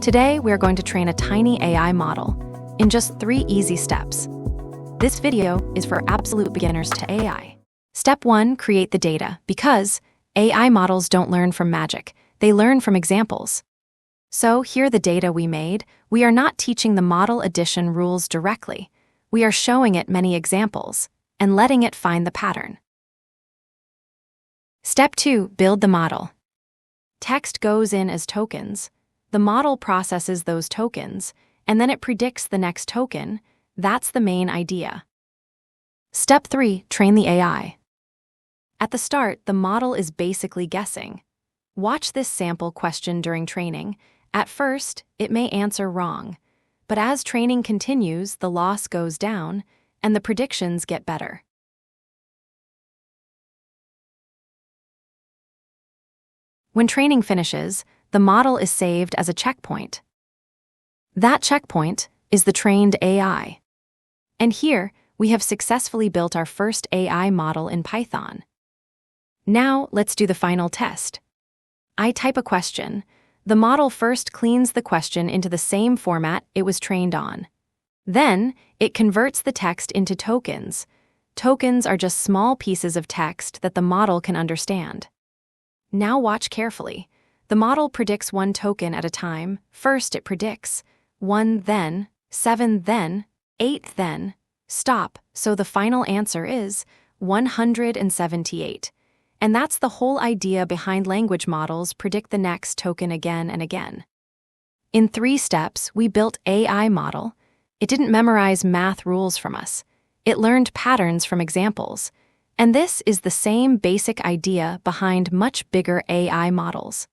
Today, we're going to train a tiny AI model in just 3 easy steps. This video is for absolute beginners to AI. Step 1, create the data, because AI models don't learn from magic, they learn from examples. So here are the data we made. We are not teaching the model addition rules directly. We are showing it many examples and letting it find the pattern. Step 2, build the model. Text goes in as tokens. The model processes those tokens, and then it predicts the next token. That's the main idea. Step 3, train the AI. At the start, the model is basically guessing. Watch this sample question during training. At first, it may answer wrong, but as training continues, the loss goes down, and the predictions get better. When training finishes, the model is saved as a checkpoint. That checkpoint is the trained AI. And here, we have successfully built our first AI model in Python. Now, let's do the final test. I type a question. The model first cleans the question into the same format it was trained on. Then, it converts the text into tokens. Tokens are just small pieces of text that the model can understand. Now watch carefully. The model predicts one token at a time. First, it predicts 1, then 7, then 8, then stop. So the final answer is 178. And that's the whole idea behind language models predict the next token again and again. In 3 steps, we built AI model. It didn't memorize math rules from us. It learned patterns from examples. And this is the same basic idea behind much bigger AI models.